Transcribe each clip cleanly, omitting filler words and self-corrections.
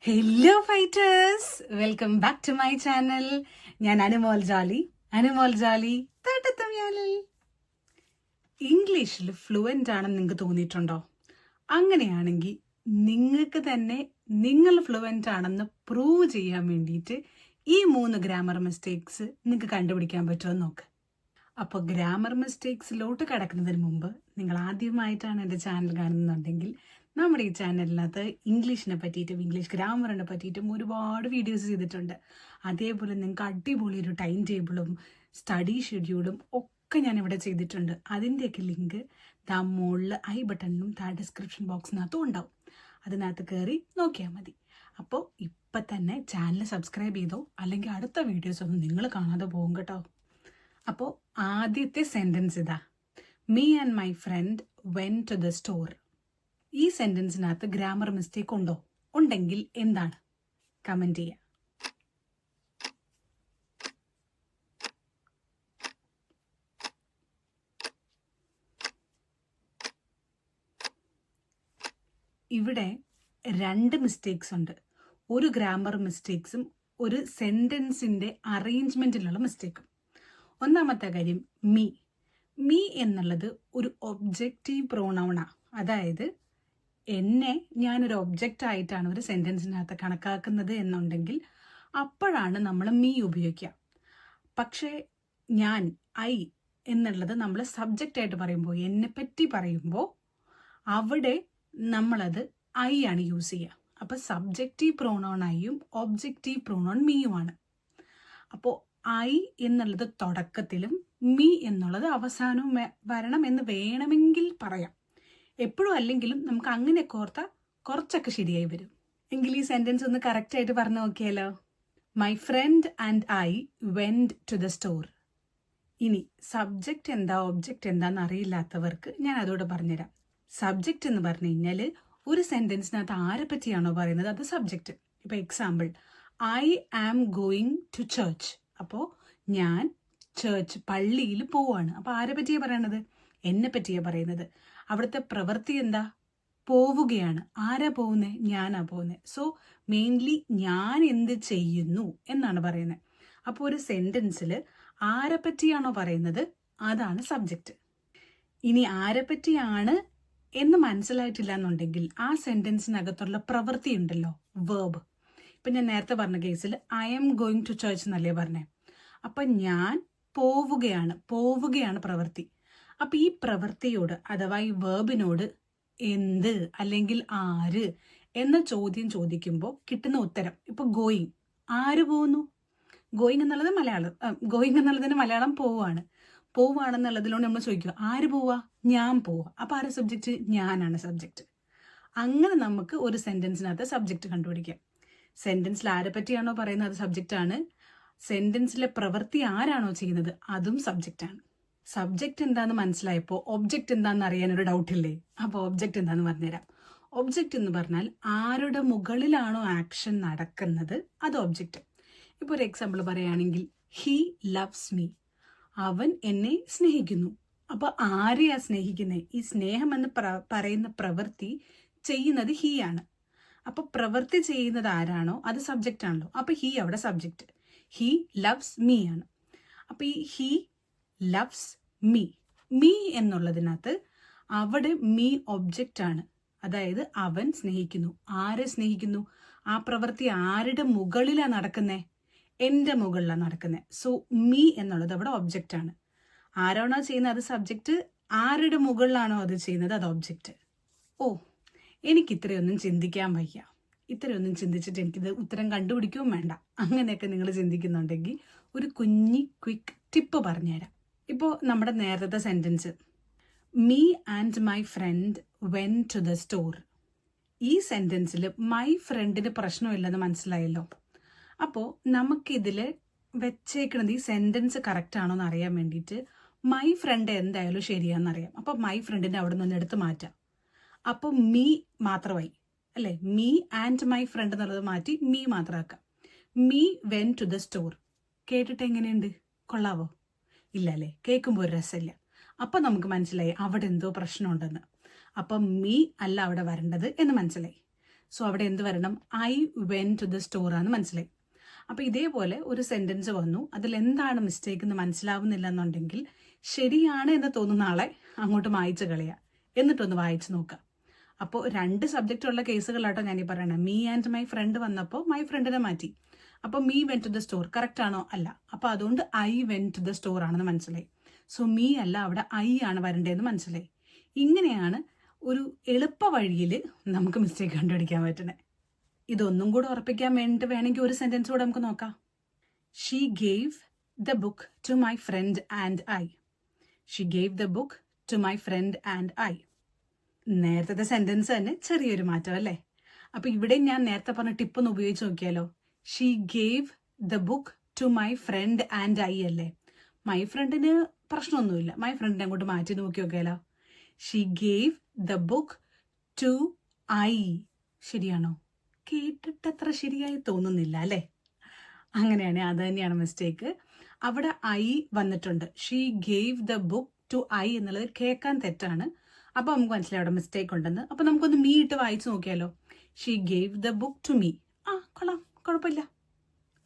Hello fighters, welcome back to my channel. ഞാൻ അനുമോൾ ജാലി തട്ടത്തമ്യാലിൽ. ഇംഗ്ലീഷിൽ fluent ആണെന്ന് നിങ്ങൾക്ക് തോന്നിയിട്ടുണ്ടോ? അങ്ങനെയാണെങ്കിൽ നിങ്ങൾക്ക് തന്നെ നിങ്ങൾ ഫ്ലുവൻ്റ് ആണെന്ന് പ്രൂവ് ചെയ്യാൻ വേണ്ടിയിട്ട് ഈ 3 ഗ്രാമർ മിസ്റ്റേക്സ് നിങ്ങൾക്ക് കണ്ടുപിടിക്കാൻ പറ്റുമോ നോക്ക്. അപ്പോൾ ഗ്രാമർ മിസ്റ്റേക്സിലോട്ട് കടക്കുന്നതിന് മുമ്പ് നിങ്ങൾ ആദ്യമായിട്ടാണ് എൻ്റെ ചാനൽ കാണുന്നുണ്ടെങ്കിൽ നമ്മുടെ ഈ ചാനലിനകത്ത് ഇംഗ്ലീഷിനെ പറ്റിയിട്ടും ഇംഗ്ലീഷ് ഗ്രാമറിനെ പറ്റിയിട്ടും ഒരുപാട് വീഡിയോസ് ചെയ്തിട്ടുണ്ട്. അതേപോലെ നിങ്ങൾക്ക് അടിപൊളി ഒരു ടൈം ടേബിളും സ്റ്റഡി ഷെഡ്യൂളും ഒക്കെ ഞാൻ ഇവിടെ ചെയ്തിട്ടുണ്ട്. അതിൻ്റെയൊക്കെ ലിങ്ക് മുകളിൽ ഐ ബട്ടണിലും ഡിസ്ക്രിപ്ഷൻ ബോക്സിനകത്തും ഉണ്ടാവും. അതിനകത്ത് കയറി നോക്കിയാൽ മതി. അപ്പോൾ ഇപ്പം തന്നെ ചാനൽ സബ്സ്ക്രൈബ് ചെയ്തോ, അല്ലെങ്കിൽ അടുത്ത വീഡിയോസ് ഒന്നും നിങ്ങൾ കാണാതെ പോകും കേട്ടോ. അപ്പോൾ ആദ്യത്തെ സെൻറ്റൻസ് ഇതാ, me and my friend went to the store. ഈ സെൻറ്റൻസിനകത്ത് ഗ്രാമർ മിസ്റ്റേക്ക് ഉണ്ടോ? ഉണ്ടെങ്കിൽ എന്താണ്? കമൻറ്റ് ചെയ്യുക. ഇവിടെ 2 മിസ്റ്റേക്സ് ഉണ്ട്. ഒരു ഗ്രാമർ മിസ്റ്റേക്സും ഒരു സെൻറ്റൻസിൻ്റെ അറേഞ്ച്മെൻറ്റിലുള്ള മിസ്റ്റേക്കും. ഒന്നാമത്തെ കാര്യം, മീ എന്നുള്ളത് ഒരു ഒബ്ജക്റ്റീവ് പ്രോണൗണാണ്. അതായത് എന്നെ ഞാനൊരു ഒബ്ജക്റ്റ് ആയിട്ടാണ് ഒരു സെൻറ്റൻസിനകത്ത് കണക്കാക്കുന്നത് എന്നുണ്ടെങ്കിൽ അപ്പോഴാണ് നമ്മൾ മീ ഉപയോഗിക്കുക. പക്ഷേ ഐ എന്നുള്ളത് നമ്മൾ സബ്ജക്റ്റായിട്ട് പറയുമ്പോൾ, എന്നെപ്പറ്റി പറയുമ്പോൾ അവിടെ നമ്മളത് ഐ ആണ് യൂസ് ചെയ്യുക. അപ്പോൾ സബ്ജക്റ്റീവ് പ്രോണൗൺ ഐയും ഒബ്ജക്റ്റീവ് പ്രോണൗൺ മീയുമാണ്. അപ്പോൾ ഐ എന്നുള്ളത് തുടക്കത്തിലും മീ എന്നുള്ളത് അവസാനവും വരണം എന്ന് വേണമെങ്കിൽ പറയാം. എപ്പോഴും അല്ലെങ്കിലും നമുക്ക് അങ്ങനെ ഓർത്താൽ കുറച്ചൊക്കെ ശരിയായി വരും. എങ്കിൽ ഈ സെൻറ്റൻസ് ഒന്ന് കറക്റ്റായിട്ട് പറഞ്ഞു നോക്കിയാലോ. My friend and I went to the store. ഇനി സബ്ജക്റ്റ് എന്താ ഒബ്ജക്റ്റ് എന്താന്ന് അറിയില്ലാത്തവർക്ക് ഞാൻ അതോടെ പറഞ്ഞുതരാം. സബ്ജക്റ്റ് എന്ന് പറഞ്ഞു കഴിഞ്ഞാൽ ഒരു സെൻറ്റൻസിനകത്ത് ആരെ പറ്റിയാണോ പറയുന്നത് അത് സബ്ജക്റ്റ്. ഇപ്പോൾ example, I am going to church. അപ്പോൾ ഞാൻ പള്ളിയിൽ പോവാണ്. അപ്പോൾ ആരെ പറ്റിയാണ് പറയണത്? എന്നെ പറ്റിയാണ് പറയുന്നത്. അവിടുത്തെ പ്രവൃത്തി എന്താ? പോവുകയാണ്. ആരാ പോകുന്നത്? ഞാനാ പോകുന്നത്. സോ മെയിൻലി ഞാൻ എന്ത് ചെയ്യുന്നു എന്നാണ് പറയുന്നത്. അപ്പോൾ ഒരു സെൻറ്റൻസിൽ ആരെ പറ്റിയാണോ പറയുന്നത് അതാണ് സബ്ജക്റ്റ്. ഇനി ആരെ പറ്റിയാണ് എന്ന് മനസ്സിലായിട്ടില്ല എന്നുണ്ടെങ്കിൽ ആ സെൻറ്റൻസിനകത്തുള്ള പ്രവൃത്തി ഉണ്ടല്ലോ, വേർബ്. ഇപ്പം ഞാൻ നേരത്തെ പറഞ്ഞ കേസിൽ I am going to church എന്നല്ലേ പറഞ്ഞേ. അപ്പം ഞാൻ പോവുകയാണ് പ്രവൃത്തി. അപ്പം ഈ പ്രവൃത്തിയോട് അഥവാ ഈ വേർബിനോട് എന്ത് അല്ലെങ്കിൽ ആര് എന്ന ചോദ്യം ചോദിക്കുമ്പോൾ കിട്ടുന്ന ഉത്തരം, ഇപ്പോൾ ഗോയിങ്, ആര് പോകുന്നു? ഗോയിങ് എന്നുള്ളതിന് മലയാളം പോവാണെന്നുള്ളതിലൂടെ നമ്മൾ ചോദിക്കുക ആര് പോവാ? ഞാൻ പോവാ. അപ്പോൾ ആരെ സബ്ജക്റ്റ്? ഞാനാണ് സബ്ജക്റ്റ്. അങ്ങനെ നമുക്ക് ഒരു സെൻറ്റൻസിനകത്ത് സബ്ജക്റ്റ് കണ്ടുപിടിക്കാം. സെൻറ്റൻസിൽ ആരെ പറ്റിയാണോ പറയുന്നത് അത് സബ്ജക്റ്റാണ്. സെൻറ്റൻസിലെ പ്രവൃത്തി ആരാണോ ചെയ്യുന്നത് അതും സബ്ജക്റ്റാണ്. സബ്ജക്റ്റ് എന്താണെന്ന് മനസ്സിലായപ്പോൾ ഒബ്ജക്റ്റ് എന്താണെന്ന് അറിയാനൊരു ഡൗട്ടില്ലേ? അപ്പോൾ ഒബ്ജക്റ്റ് എന്താണെന്ന് പറഞ്ഞുതരാം. ഒബ്ജക്റ്റ് എന്ന് പറഞ്ഞാൽ ആരുടെ മുകളിലാണോ ആക്ഷൻ നടക്കുന്നത് അത് ഒബ്ജക്റ്റ്. ഇപ്പോൾ ഒരു എക്സാമ്പിൾ പറയുകയാണെങ്കിൽ, ഹീ ലവ്സ് മീ. അവൻ എന്നെ സ്നേഹിക്കുന്നു. അപ്പോൾ ആരെയാ സ്നേഹിക്കുന്നത്? ഈ സ്നേഹം എന്ന് പറയുന്ന പ്രവൃത്തി ചെയ്യുന്നത് ഹീ ആണ്. അപ്പോൾ പ്രവൃത്തി ചെയ്യുന്നത് ആരാണോ അത് സബ്ജക്റ്റ് ആണല്ലോ. അപ്പോൾ ഹീ അവിടെ സബ്ജക്റ്റ്. ഹീ ലവ്സ് മീ ആണ്. അപ്പോൾ ഈ ഹീ ലവ്സ് മീ എന്നുള്ളതിനകത്ത് അവിടെ മീ ഒബ്ജക്റ്റ് ആണ്. അതായത് അവൻ സ്നേഹിക്കുന്നു. ആരെ സ്നേഹിക്കുന്നു? ആ പ്രവൃത്തി ആരുടെ മുകളിലാണ് നടക്കുന്നത്? എൻ്റെ മുകളിലാണ് നടക്കുന്നത്. സോ മീ എന്നുള്ളത് അവിടെ ഒബ്ജക്റ്റ് ആണ്. ആരാണോ ചെയ്യുന്നത് അത് സബ്ജക്റ്റ്, ആരുടെ മുകളിലാണോ അത് ചെയ്യുന്നത് അത് ഒബ്ജക്റ്റ്. എനിക്ക് ഇത്രയൊന്നും ചിന്തിക്കാൻ വയ്യ, ഇത്രയൊന്നും ചിന്തിച്ചിട്ട് എനിക്കിത് ഉത്തരം കണ്ടുപിടിക്കുകയും വേണ്ട, അങ്ങനെയൊക്കെ നിങ്ങൾ ചിന്തിക്കുന്നുണ്ടെങ്കിൽ ഒരു ക്വിക്ക് ടിപ്പ് പറഞ്ഞുതരാം. ഇപ്പോൾ നമ്മുടെ നേരത്തെ sentence, me and my friend went to the store. ഈ സെൻറ്റൻസിൽ മൈ ഫ്രണ്ടിന് പ്രശ്നമില്ലെന്ന് മനസ്സിലായല്ലോ. അപ്പോൾ നമുക്കിതിൽ വെച്ചേക്കണത് ഈ സെൻറ്റൻസ് കറക്റ്റ് ആണോ എന്ന് അറിയാൻ വേണ്ടിയിട്ട് മൈ ഫ്രണ്ട് എന്തായാലും ശരിയാണെന്നറിയാം. അപ്പോൾ മൈ ഫ്രണ്ടിനെ അവിടെ നിന്ന് എടുത്ത് മാറ്റാം. അപ്പോൾ മീ മാത്രമായി അല്ലേ? മീ ആൻഡ് മൈ ഫ്രണ്ട് എന്നുള്ളത് മാറ്റി മീ മാത്രമാക്കാം. Me went to the store. കേട്ടിട്ട് എങ്ങനെയുണ്ട്? കൊള്ളാവോ? ഇല്ല അല്ലേ? കേൾക്കുമ്പോൾ ഒരു രസമില്ല. അപ്പം നമുക്ക് മനസ്സിലായി അവിടെ എന്തോ പ്രശ്നമുണ്ടെന്ന്. അപ്പം മീ അല്ല അവിടെ വരേണ്ടത് എന്ന് മനസ്സിലായി. സോ അവിടെ എന്ത് വരണം? I went to the store ആണ് മനസ്സിലായി. അപ്പോൾ ഇതേപോലെ ഒരു സെന്റൻസ് വന്നു, അതിൽ എന്താണ് മിസ്റ്റേക്ക് എന്ന് മനസ്സിലാവുന്നില്ല എന്നുണ്ടെങ്കിൽ ശരിയാണ് എന്ന് തോന്നുന്ന ആളെ അങ്ങോട്ട് മായ്ച്ചു കളയുക, എന്നിട്ടൊന്ന് വായിച്ചു നോക്കുക. അപ്പോൾ 2 സബ്ജക്റ്റ് ഉള്ള കേസുകളാട്ടോ ഞാനീ പറയണേ. മീ ആൻഡ് മൈ ഫ്രണ്ട് വന്നപ്പോൾ മൈ ഫ്രണ്ടിനെ മാറ്റി. അപ്പോൾ me went to the store correct ആണോ? അല്ല. അപ്പോൾ അതുകൊണ്ട് I went to the store ആണെന്ന് മനസ്സിലായി. സോ മീ അല്ല, അവിടെ ഐ ആണ് വരേണ്ടതെന്ന് മനസ്സിലായി. ഇങ്ങനെയാണ് ഒരു എളുപ്പ വഴിയിൽ നമുക്ക് മിസ്റ്റേക്ക് കണ്ടുപിടിക്കാൻ പറ്റണേ. ഇതൊന്നും കൂടെ ഉറപ്പിക്കാൻ വേണ്ടിയിട്ട് വേണമെങ്കിൽ ഒരു സെന്റൻസ് കൂടെ നമുക്ക് നോക്കാം. She gave the book to my friend and I. She gave the book to my friend and I. നേരത്തെ സെന്റൻസ് തന്നെ ചെറിയൊരു മാറ്റം അല്ലേ? അപ്പൊ ഇവിടെ ഞാൻ നേരത്തെ പറഞ്ഞ ടിപ്പ് ഒന്ന് ഉപയോഗിച്ച് നോക്കിയാലോ. She gave the book to my friend and I അല്ലേ? മൈ ഫ്രണ്ടിന് പ്രശ്നമൊന്നുമില്ല, മൈ ഫ്രണ്ടിനെ അങ്ങോട്ട് മാറ്റി നോക്കി നോക്കിയാലോ. She gave the book to I. ശരിയാണോ? കേട്ടിട്ട് അത്ര ശരിയായി തോന്നുന്നില്ല അല്ലേ? അങ്ങനെയാണ്, അത് തന്നെയാണ് മിസ്റ്റേക്ക്. അവിടെ ഐ വന്നിട്ടുണ്ട്. She gave the book to I എന്നുള്ളത് കേൾക്കാൻ തെറ്റാണ്. അപ്പോൾ നമുക്ക് മനസ്സിലായി അവിടെ മിസ്റ്റേക്ക് ഉണ്ടെന്ന്. അപ്പോൾ നമുക്കൊന്ന് മീ ഇട്ട് വായിച്ചു നോക്കിയാലോ. She gave the book to me. കൊള്ളാം, കുഴപ്പമില്ല.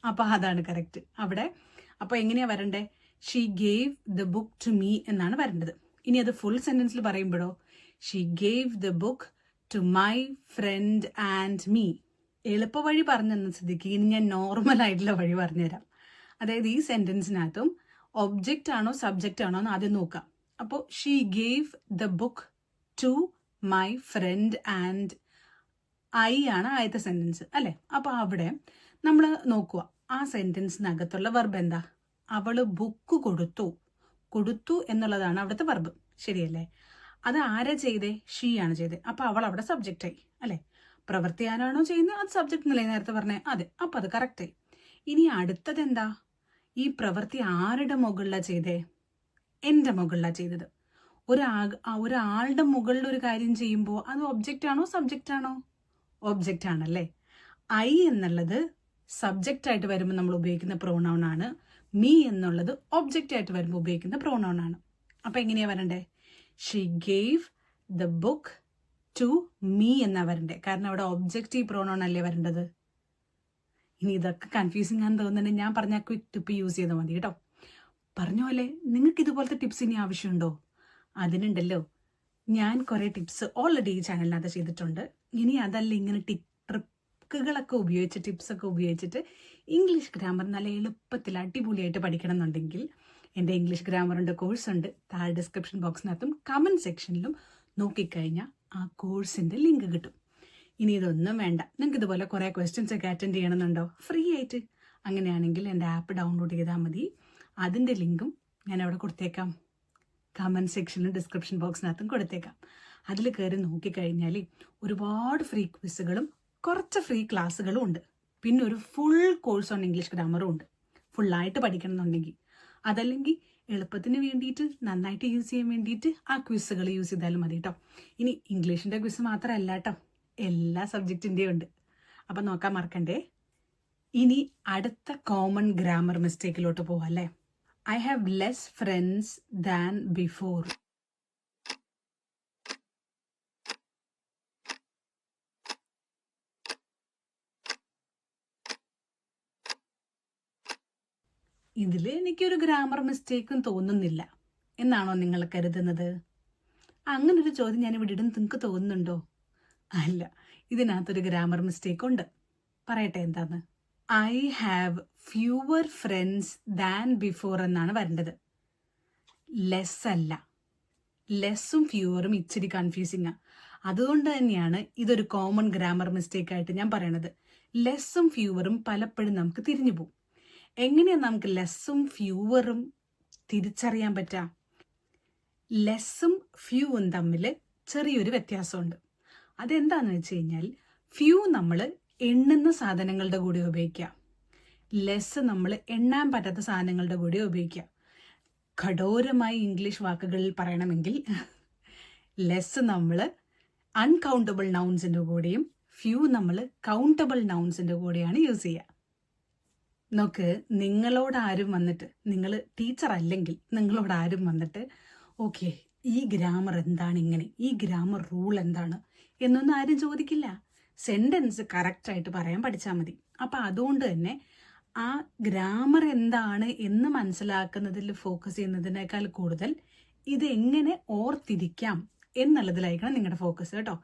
അപ്പോൾ അതാണ് കറക്റ്റ് അവിടെ. അപ്പോൾ എങ്ങനെയാ വരണ്ടേ? She gave the book to me എന്നാണ് വരേണ്ടത്. ഇനി അത് ഫുൾ സെന്റൻസിൽ പറയുമ്പോഴോ, she gave the book to my friend and me. എളുപ്പ വഴി പറഞ്ഞെന്ന സ്ഥിതിക്ക് ഇനി ഞാൻ നോർമൽ ആയിട്ടുള്ള വഴി പറഞ്ഞുതരാം. അതായത് ഈ സെന്റൻസിനകത്തും ഒബ്ജക്റ്റ് ആണോ സബ്ജക്റ്റ് ആണോ എന്ന് ആദ്യം നോക്കാം. അപ്പോൾ she gave the book to my friend and I ആണ് ആദ്യത്തെ സെന്റൻസ് അല്ലേ? അപ്പോൾ അവിടെ നമ്മൾ നോക്കുക, ആ സെന്റൻസിനകത്തുള്ള വെർബ് എന്താ? അവള് ബുക്ക് കൊടുത്തു. കൊടുത്തു എന്നുള്ളതാണ് അവിടുത്തെ വെർബ്, ശരിയല്ലേ? അത് ആരാ ചെയ്തേ? ഷീ ആണ് ചെയ്തത്. അപ്പോൾ അവൾ അവിടെ സബ്ജക്റ്റായി അല്ലേ? പ്രവൃത്തി ആരാണോ ചെയ്യുന്നത് അത് സബ്ജക്റ്റ് എന്നല്ലേ നേരത്തെ പറഞ്ഞേ? അതെ, അപ്പോൾ അത് കറക്റ്റായി. ഇനി അടുത്തത് എന്താ? ഈ പ്രവൃത്തി ആരുടെ മുകളിലാണ് ചെയ്തേ? എൻ്റെ മുകളിലാണ് ചെയ്തത്. ഒരാളുടെ മുകളിൽ ഒരു കാര്യം ചെയ്യുമ്പോൾ അത് ഒബ്ജക്റ്റ് ആണോ സബ്ജക്റ്റ് ആണോ? ഒബ്ജക്റ്റ് ആണല്ലേ. ഐ എന്നുള്ളത് സബ്ജക്റ്റ് ആയിട്ട് വരുമ്പോൾ നമ്മൾ ഉപയോഗിക്കുന്ന പ്രോണൗൺ ആണ്. മീ എന്നുള്ളത് ഒബ്ജക്റ്റ് ആയിട്ട് വരുമ്പോൾ ഉപയോഗിക്കുന്ന പ്രോണൗൺ ആണ്. അപ്പം എങ്ങനെയാ വരണ്ടേ? She gave the book to me എന്നാ വരണ്ടേ, കാരണം അവിടെ ഒബ്ജക്റ്റീവ് പ്രോണൗൺ അല്ലേ വരേണ്ടത്. ഇനി ഇതൊക്കെ കൺഫ്യൂസിങ് ആണെന്ന് തോന്നുന്നുണ്ടെങ്കിൽ ഞാൻ പറഞ്ഞ ക്വിക്ക് ടിപ്പ് യൂസ് ചെയ്താൽ മതി കേട്ടോ. പറഞ്ഞ പോലെ നിങ്ങൾക്ക് ഇതുപോലത്തെ ടിപ്സ് ഇനി ആവശ്യമുണ്ടോ? അതിനുണ്ടല്ലോ, ഞാൻ കുറേ ടിപ്സ് ഓൾറെഡി ഈ ചാനലിനകത്ത് ചെയ്തിട്ടുണ്ട്. ഇനി അതല്ല, ഇങ്ങനെ ട്രിക്കുകളൊക്കെ ഉപയോഗിച്ച് ടിപ്സൊക്കെ ഉപയോഗിച്ചിട്ട് ഇംഗ്ലീഷ് ഗ്രാമർ നല്ല എളുപ്പത്തിൽ അടിപൊളിയായിട്ട് പഠിക്കണം എന്നുണ്ടെങ്കിൽ എൻ്റെ ഇംഗ്ലീഷ് ഗ്രാമറിൻ്റെ കോഴ്സുണ്ട്. താഴെ ഡിസ്ക്രിപ്ഷൻ ബോക്സിനകത്തും കമൻറ്റ് സെക്ഷനിലും നോക്കിക്കഴിഞ്ഞാൽ ആ കോഴ്സിൻ്റെ ലിങ്ക് കിട്ടും. ഇനി ഇതൊന്നും വേണ്ട, നിങ്ങൾക്ക് ഇതുപോലെ കുറേ ക്വസ്റ്റ്യൻസ് ഒക്കെ അറ്റൻഡ് ചെയ്യണമെന്നുണ്ടോ ഫ്രീ ആയിട്ട്? അങ്ങനെയാണെങ്കിൽ എൻ്റെ ആപ്പ് ഡൗൺലോഡ് ചെയ്താൽ മതി. അതിൻ്റെ ലിങ്കും ഞാൻ അവിടെ കൊടുത്തേക്കാം. കമൻറ്റ് സെക്ഷനിലും ഡിസ്ക്രിപ്ഷൻ ബോക്സിനകത്തും കൊടുത്തേക്കാം. അതിൽ കയറി നോക്കിക്കഴിഞ്ഞാൽ ഒരുപാട് ഫ്രീ ക്വിസുകളും കുറച്ച് ഫ്രീ ക്ലാസ്സുകളും ഉണ്ട്. പിന്നെ ഒരു ഫുൾ കോഴ്സ് ഓൺ ഇംഗ്ലീഷ് ഗ്രാമറും ഉണ്ട്, ഫുള്ളായിട്ട് പഠിക്കണം എന്നുണ്ടെങ്കിൽ. അതല്ലെങ്കിൽ എളുപ്പത്തിന് വേണ്ടിയിട്ട് നന്നായിട്ട് യൂസ് ചെയ്യാൻ വേണ്ടിയിട്ട് ആ ക്വിസുകൾ യൂസ് ചെയ്താലും മതി കേട്ടോ. ഇനി ഇംഗ്ലീഷിൻ്റെ ക്വിസ് മാത്രമല്ല കേട്ടോ, എല്ലാ സബ്ജക്റ്റിൻ്റെയും ഉണ്ട്. അപ്പം നോക്കാൻ മറക്കണ്ടേ. ഇനി അടുത്ത കോമൺ ഗ്രാമർ മിസ്റ്റേക്കിലോട്ട് പോവാം അല്ലേ. I have less friends than before. ഇതിൽ എനിക്കൊരു ഗ്രാമർ മിസ്റ്റേക്കും തോന്നുന്നില്ല എന്നാണോ നിങ്ങൾ കരുതുന്നത്? അങ്ങനൊരു ചോദ്യം ഞാൻ ഇവിടെ ഇടും നിങ്ങൾക്ക് തോന്നുന്നുണ്ടോ? അല്ല, ഇതിനകത്തൊരു ഗ്രാമർ മിസ്റ്റേക്ക് ഉണ്ട്. പറയട്ടെ എന്താന്ന്. I have fewer friends than before എന്നാണ് വരേണ്ടത്. ലെസ് അല്ല. ലെസ്സും ഫ്യൂവറും ഇച്ചിരി കൺഫ്യൂസിങ്ങാ. അതുകൊണ്ട് തന്നെയാണ് ഇതൊരു കോമൺ ഗ്രാമർ മിസ്റ്റേക്ക് ആയിട്ട് ഞാൻ പറയണത്. ലെസ്സും ഫ്യൂവറും പലപ്പോഴും നമുക്ക് തിരിഞ്ഞു പോകും. എങ്ങനെയാണ് നമുക്ക് ലെസ്സും ഫ്യൂവറും തിരിച്ചറിയാൻ പറ്റുക? ലെസ്സും ഫ്യൂവും തമ്മിൽ ചെറിയൊരു വ്യത്യാസമുണ്ട്. അതെന്താണെന്ന് വെച്ച് കഴിഞ്ഞാൽ, ഫ്യൂ നമ്മൾ എണ്ണുന്ന സാധനങ്ങളുടെ കൂടെ ഉപയോഗിക്കുക, ലെസ് നമ്മൾ എണ്ണാൻ പറ്റാത്ത സാധനങ്ങളുടെ കൂടെ ഉപയോഗിക്കുക. കഠോരമായി ഇംഗ്ലീഷ് വാക്കുകളിൽ പറയണമെങ്കിൽ ലെസ് നമ്മൾ അൺകൗണ്ടബിൾ നൗൺസിൻ്റെ കൂടെയും ഫ്യൂ നമ്മൾ കൗണ്ടബിൾ നൗൺസിൻ്റെ കൂടെയാണ് യൂസ് ചെയ്യുക. നോക്ക്, നിങ്ങളോട് ആരും വന്നിട്ട്, നിങ്ങൾ ടീച്ചർ അല്ലെങ്കിൽ നിങ്ങളോട് ആരും വന്നിട്ട് ഓക്കെ ഈ ഗ്രാമർ എന്താണ്, ഇങ്ങനെ ഈ ഗ്രാമർ റൂൾ എന്താണ് എന്നൊന്നും ആരും ചോദിക്കില്ല. സെൻറ്റൻസ് കറക്റ്റായിട്ട് പറയാൻ പഠിച്ചാൽ മതി. അപ്പം അതുകൊണ്ട് തന്നെ ആ ഗ്രാമർ എന്താണ് എന്ന് മനസ്സിലാക്കുന്നതിൽ ഫോക്കസ് ചെയ്യുന്നതിനേക്കാൾ കൂടുതൽ ഇതെങ്ങനെ ഓർത്തിരിക്കാം എന്നുള്ളതിലായിരിക്കണം നിങ്ങളുടെ ഫോക്കസ് കേട്ടോ.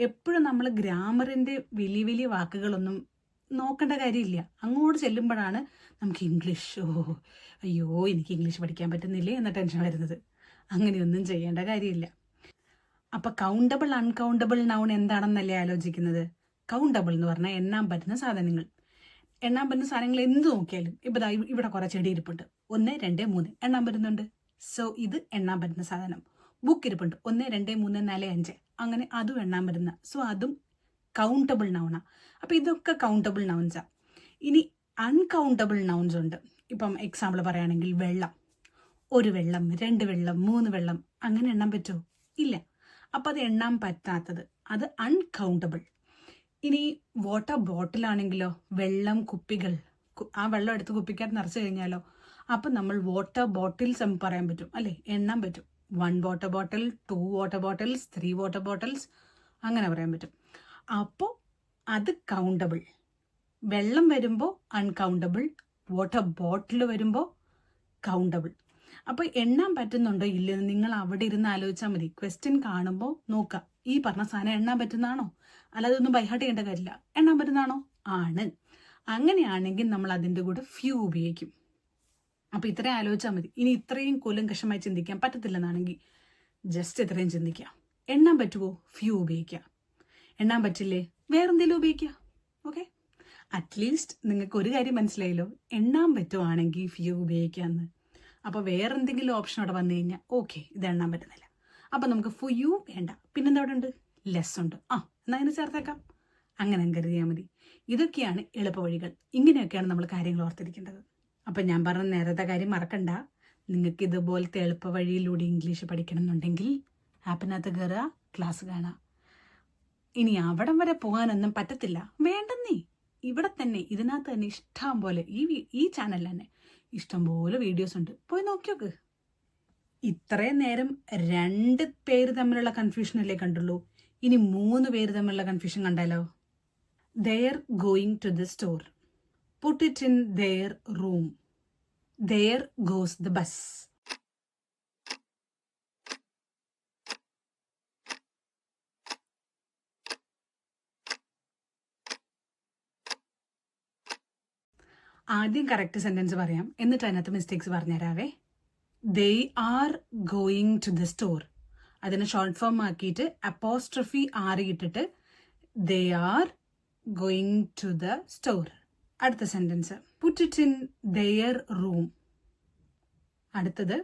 എപ്പോഴും നമ്മൾ ഗ്രാമറിൻ്റെ വലിയ വലിയ വാക്കുകളൊന്നും നോക്കേണ്ട കാര്യമില്ല. അങ്ങോട്ട് ചെല്ലുമ്പോഴാണ് നമുക്ക് ഇംഗ്ലീഷ് അയ്യോ എനിക്ക് ഇംഗ്ലീഷ് പഠിക്കാൻ പറ്റുന്നില്ലേ എന്ന ടെൻഷൻ വരുന്നത്. അങ്ങനെയൊന്നും ചെയ്യേണ്ട കാര്യമില്ല. അപ്പം കൗണ്ടബിൾ അൺകൗണ്ടബിൾ നൗൺ എന്താണെന്നല്ലേ ആലോചിക്കുന്നത്. കൗണ്ടബിൾ എന്ന് പറഞ്ഞാൽ എണ്ണാൻ പറ്റുന്ന സാധനങ്ങൾ. എണ്ണാൻ പറ്റുന്ന സാധനങ്ങൾ എന്ത് നോക്കിയാലും ഇപ്പം ഇവിടെ കുറേ ചെടി ഇരിപ്പുണ്ട്, 1 2 3 എണ്ണാൻ പറ്റുന്നുണ്ട്. സോ ഇത് എണ്ണാൻ പറ്റുന്ന സാധനം. ബുക്ക് ഇരിപ്പുണ്ട് 1 2 3 4 5 അങ്ങനെ അതും എണ്ണാൻ പറ്റുന്ന. സോ അതും കൗണ്ടബിൾ നൗണാണ്. അപ്പം ഇതൊക്കെ കൗണ്ടബിൾ നൗൺസാണ്. ഇനി അൺകൗണ്ടബിൾ നൗൺസ് ഉണ്ട്. ഇപ്പം എക്സാമ്പിൾ പറയുകയാണെങ്കിൽ വെള്ളം, 1 വെള്ളം 2 വെള്ളം 3 വെള്ളം അങ്ങനെ എണ്ണാൻ പറ്റുമോ? ഇല്ല. അപ്പം അത് എണ്ണാൻ പറ്റാത്തത് അത് അൺകൗണ്ടബിൾ. ഇനി വാട്ടർ ബോട്ടിലാണെങ്കിലോ, വെള്ളം കുപ്പികൾ, ആ വെള്ളം എടുത്ത് കുപ്പിക്കകത്ത് നിറച്ച് കഴിഞ്ഞാലോ അപ്പം നമ്മൾ വാട്ടർ ബോട്ടിൽസ് നമുക്ക് പറയാൻ പറ്റും അല്ലേ, എണ്ണാൻ പറ്റും. 1 water bottle, 2 water bottles, 3 water bottles അങ്ങനെ പറയാൻ പറ്റും. അപ്പോൾ അത് കൗണ്ടബിൾ. വെള്ളം വരുമ്പോൾ അൺകൗണ്ടബിൾ, വാട്ടർ ബോട്ടിൽ വരുമ്പോൾ കൗണ്ടബിൾ. അപ്പോൾ എണ്ണാൻ പറ്റുന്നുണ്ടോ ഇല്ലെന്ന് നിങ്ങൾ അവിടെ ഇരുന്ന് ആലോചിച്ചാൽ മതി. ക്വസ്റ്റ്യൻ കാണുമ്പോൾ നോക്കുക, ഈ പറഞ്ഞ സാധനം എണ്ണാൻ പറ്റുന്നതാണോ, അല്ലാതെ ഒന്നും ബൈഹാർട്ട് ചെയ്യേണ്ട കാര്യമില്ല. എണ്ണാൻ പറ്റുന്നതാണോ? ആണ്. അങ്ങനെയാണെങ്കിൽ നമ്മൾ അതിൻ്റെ കൂടെ ഫ്യൂ ഉപയോഗിക്കും. അപ്പോൾ ഇത്രയും ആലോചിച്ചാൽ മതി. ഇനി ഇത്രയും കൂലങ്കഷമായി ചിന്തിക്കാൻ പറ്റത്തില്ലെന്നാണെങ്കിൽ ജസ്റ്റ് ഇത്രയും ചിന്തിക്കാം. എണ്ണാൻ പറ്റുമോ? ഫ്യൂ ഉപയോഗിക്കുക. എണ്ണാൻ പറ്റില്ലേ? വേറെന്തെങ്കിലും ഉപയോഗിക്കുക. ഓക്കെ, അറ്റ്ലീസ്റ്റ് നിങ്ങൾക്ക് ഒരു കാര്യം മനസ്സിലായല്ലോ, എണ്ണാൻ പറ്റുവാണെങ്കിൽ ഫ്യൂ ഉപയോഗിക്കാമെന്ന്. അപ്പോൾ വേറെന്തെങ്കിലും ഓപ്ഷൻ അവിടെ വന്നു കഴിഞ്ഞാൽ ഓക്കെ ഇത് എണ്ണാൻ പറ്റുന്നില്ല, അപ്പം നമുക്ക് ഫ്യൂ വേണ്ട. പിന്നെന്താ അവിടെ ഉണ്ട്? ലെസ് ഉണ്ട്. എന്നാൽ അതിന് ചേർത്തേക്കാം. അങ്ങനെ കരുതിയാൽ മതി. ഇതൊക്കെയാണ് എളുപ്പവഴികൾ. ഇങ്ങനെയൊക്കെയാണ് നമ്മൾ കാര്യങ്ങൾ ഓർത്തിരിക്കേണ്ടത്. അപ്പം ഞാൻ പറഞ്ഞ നേരത്തെ കാര്യം മറക്കണ്ട. നിങ്ങൾക്ക് ഇതുപോലത്തെ എളുപ്പവഴിയിലൂടെ ഇംഗ്ലീഷ് പഠിക്കണം എന്നുണ്ടെങ്കിൽ ആപ്പിനകത്ത് കയറുക, ക്ലാസ് കാണുക. ഇനി അവിടം വരെ പോകാനൊന്നും പറ്റത്തില്ല, വേണ്ടെന്നേ. ഇവിടെ തന്നെ ഇതിനകത്ത് തന്നെ ഇഷ്ടം പോലെ ഈ ചാനലിൽ തന്നെ ഇഷ്ടംപോലെ വീഡിയോസ് ഉണ്ട്, പോയി നോക്കിയോക്ക്. ഇത്രയും നേരം 2 പേര് തമ്മിലുള്ള കൺഫ്യൂഷനല്ലേ കണ്ടുള്ളൂ. ഇനി 3 പേര് തമ്മിലുള്ള കൺഫ്യൂഷൻ കണ്ടാലോ? They're going to the store. Put it in their room. There goes the bus. ആദ്യം കറക്റ്റ് സെൻറ്റൻസ് പറയാം, എന്നിട്ട് അതിനകത്ത് മിസ്റ്റേക്സ് പറഞ്ഞുതരാവേ. They are going to the store. അതിനെ ഷോർട്ട് ഫോം ആക്കിയിട്ട് അപ്പോസ്ട്രഫി ആർ ഇട്ടിട്ട് they are going to the store. അടുത്ത സെൻറ്റൻസ് put it in their room. അടുത്തത്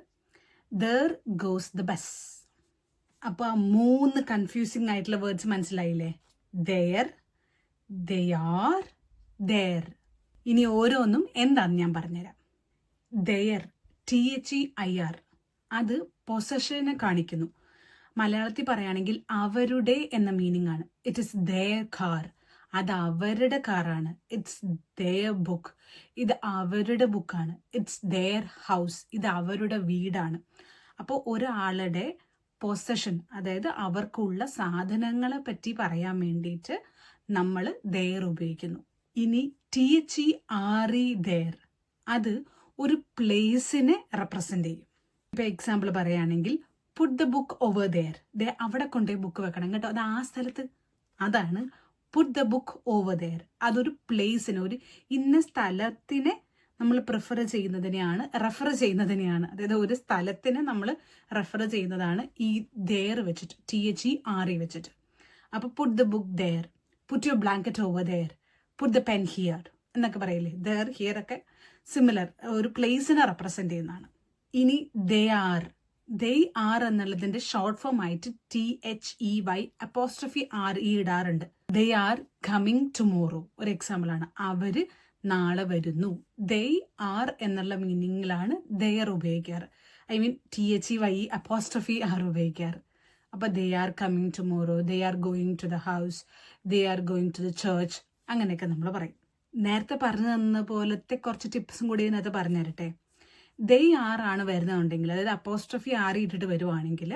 ദർ ഗോസ് ദ ബസ്. അപ്പോൾ ആ 3 കൺഫ്യൂസിങ് ആയിട്ടുള്ള വേർഡ്സ് മനസ്സിലായില്ലേ? Their, they are, there. ഇനി ഓരോന്നും എന്താണെന്ന് ഞാൻ പറഞ്ഞുതരാം. ദെയർ, THEIR, അത് പൊസഷനെ കാണിക്കുന്നു. മലയാളത്തിൽ പറയുകയാണെങ്കിൽ അവരുടെ എന്ന മീനിങ് ആണ്. ഇറ്റ് ഇസ് ദെയർ കാർ, അത് അവരുടെ കാറാണ്. ഇറ്റ്സ് ദെയർ ബുക്ക്, ഇത് അവരുടെ ബുക്കാണ്. ഇറ്റ്സ് ദെയർ ഹൗസ്, ഇത് അവരുടെ വീടാണ്. അപ്പോൾ ഒരാളുടെ പൊസഷൻ, അതായത് അവർക്കുള്ള സാധനങ്ങളെ പറ്റി പറയാൻ വേണ്ടിയിട്ട് നമ്മൾ ദെയർ ഉപയോഗിക്കുന്നു. ഇനി THERE, ദെയർ, അത് ഒരു പ്ലേസിനെ റെപ്രസെൻ്റ് ചെയ്യും. ഇപ്പോൾ എക്സാമ്പിൾ പറയുകയാണെങ്കിൽ put the book over there, അവിടെ കൊണ്ടുപോയി ബുക്ക് വെക്കണം കേട്ടോ, അത് ആ സ്ഥലത്ത്. അതാണ് put the book over there. അതൊരു പ്ലേസിന്, ഒരു ഇന്ന സ്ഥലത്തിനെ നമ്മൾ റെഫർ ചെയ്യുന്നതിനെയാണ്, അതായത് ഒരു സ്ഥലത്തിനെ നമ്മൾ റെഫർ ചെയ്യുന്നതാണ് ഈ ദെയർ വെച്ചിട്ട്, THERE വെച്ചിട്ട്. അപ്പോൾ put the book there, put your blanket over there, put the pen here എന്നൊക്കെ പറയില്ലേ. ദെയർ, ഹിയർ ഒക്കെ സിമിലർ, ഒരു പ്ലേസിനെ റെപ്രസെൻ്റ് ചെയ്യുന്നതാണ്. ഇനി ദേ ആർ എന്നുള്ളതിൻ്റെ ഷോർട്ട് ഫോം ആയിട്ട് THEY ഇടാറുണ്ട്. ദേ ആർ കമ്മിങ് ടുമോറോ ഒരു എക്സാമ്പിളാണ്. അവർ നാളെ വരുന്നു. ദേ ആർ എന്നുള്ള മീനിങ്ങിലാണ് ദെയർ ഉപയോഗിക്കാറ്. ഐ മീൻ THEY ഉപയോഗിക്കാറ്. അപ്പോൾ they are coming tomorrow, they are going to the house, they are going to the church, അങ്ങനെയൊക്കെ നമ്മൾ പറയും. നേരത്തെ പറഞ്ഞു തന്ന പോലത്തെ കുറച്ച് ടിപ്സും കൂടി ഇതിനകത്ത് പറഞ്ഞു തരട്ടെ. ദേ ആറാണ് വരുന്നതുണ്ടെങ്കിൽ, അതായത് അപ്പോസ്ട്രഫി ആർ ഇട്ടിട്ട് വരുവാണെങ്കിൽ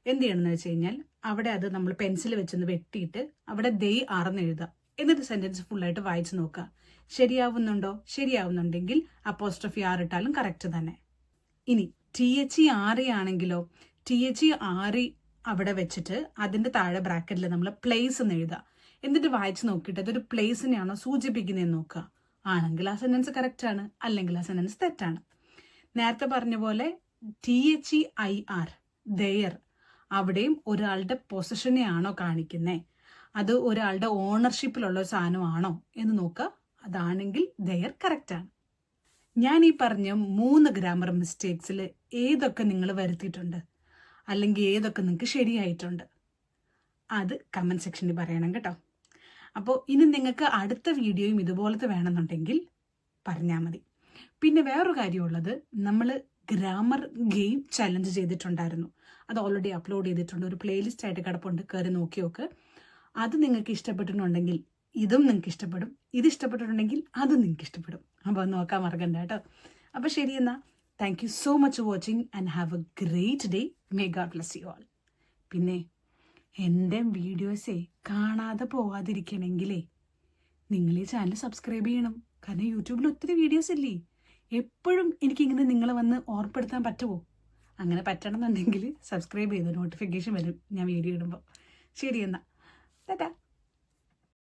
എന്ത് ചെയ്യണമെന്ന് വെച്ച് കഴിഞ്ഞാൽ അവിടെ അത് നമ്മൾ പെൻസിൽ വെച്ചൊന്ന് വെട്ടിയിട്ട് അവിടെ ദേ ആറെന്ന് എഴുതുക. എന്നിട്ട് സെന്റൻസ് ഫുള്ളായിട്ട് വായിച്ചു നോക്കുക. ശരിയാവുന്നുണ്ടോ? ശരിയാവുന്നുണ്ടെങ്കിൽ അപ്പോസ്ട്രോഫി R ഇട്ടാലും കറക്റ്റ് തന്നെ. ഇനി THERE ആണെങ്കിലോ, THERE അവിടെ വെച്ചിട്ട് അതിന്റെ താഴെ ബ്രാക്കറ്റിൽ നമ്മൾ പ്ലേസ് എന്ന് എഴുതുക. എന്നിട്ട് വായിച്ചു നോക്കിയിട്ട് അതൊരു പ്ലേസിനെയാണോ സൂചിപ്പിക്കുന്നതെന്ന് നോക്കുക. ആണെങ്കിൽ ആ സെന്റൻസ് കറക്റ്റ് ആണ്, അല്ലെങ്കിൽ ആ സെന്റൻസ് തെറ്റാണ്. നേരത്തെ പറഞ്ഞ പോലെ THEIR ദെയർ, അവിടെയും ഒരാളുടെ പൊസിഷനെയാണോ കാണിക്കുന്നത്, അത് ഒരാളുടെ ഓണർഷിപ്പിലുള്ള ഒരു സാധനമാണോ എന്ന് നോക്കുക. അതാണെങ്കിൽ ദെയർ കറക്റ്റ് ആണ്. ഞാൻ ഈ പറഞ്ഞ 3 ഗ്രാമർ മിസ്റ്റേക്സിൽ ഏതൊക്കെ നിങ്ങൾ വരുത്തിയിട്ടുണ്ട്, അല്ലെങ്കിൽ ഏതൊക്കെ നിങ്ങൾക്ക് ശരിയായിട്ടുണ്ട്, അത് കമൻറ്റ് സെക്ഷനിൽ പറയണം കേട്ടോ. അപ്പോൾ ഇനി നിങ്ങൾക്ക് അടുത്ത വീഡിയോയും ഇതുപോലത്തെ വേണമെന്നുണ്ടെങ്കിൽ പറഞ്ഞാൽ മതി. പിന്നെ വേറൊരു കാര്യമുള്ളത്, നമ്മൾ ഗ്രാമർ ഗെയിം ചലഞ്ച് ചെയ്തിട്ടുണ്ടായിരുന്നു. അത് ഓൾറെഡി അപ്ലോഡ് ചെയ്തിട്ടുണ്ട്, ഒരു പ്ലേലിസ്റ്റ് ആയിട്ട് കിടപ്പുണ്ട്, കയറി നോക്കി നോക്ക്. അത് നിങ്ങൾക്ക് ഇഷ്ടപ്പെട്ടിട്ടുണ്ടെങ്കിൽ ഇതും നിങ്ങൾക്ക് ഇഷ്ടപ്പെടും, ഇത് ഇഷ്ടപ്പെട്ടിട്ടുണ്ടെങ്കിൽ അതും നിങ്ങൾക്ക് ഇഷ്ടപ്പെടും. അപ്പോൾ നോക്കാൻ മറക്കണ്ട കേട്ടോ. അപ്പോൾ ശരി എന്നാൽ, thank you so much for watching and have A great day. May God bless you all. പിന്നെ എൻ്റെ വീഡിയോസേ കാണാതെ പോവാതിരിക്കണമെങ്കിലേ നിങ്ങൾ ഈ ചാനൽ സബ്സ്ക്രൈബ് ചെയ്യണം. കാരണം യൂട്യൂബിൽ ഒത്തിരി വീഡിയോസ് ഇല്ലേ. എപ്പോഴും എനിക്കിങ്ങനെ നിങ്ങളെ വന്ന് ഓർപ്പെടുത്താൻ പറ്റുമോ? അങ്ങനെ പറ്റണമെന്നുണ്ടെങ്കിൽ സബ്സ്ക്രൈബ് ചെയ്ത് നോട്ടിഫിക്കേഷൻ വരും ഞാൻ വീഡിയോ ഇടുമ്പോൾ. ശരി എന്നാൽ, ടാറ്റാ.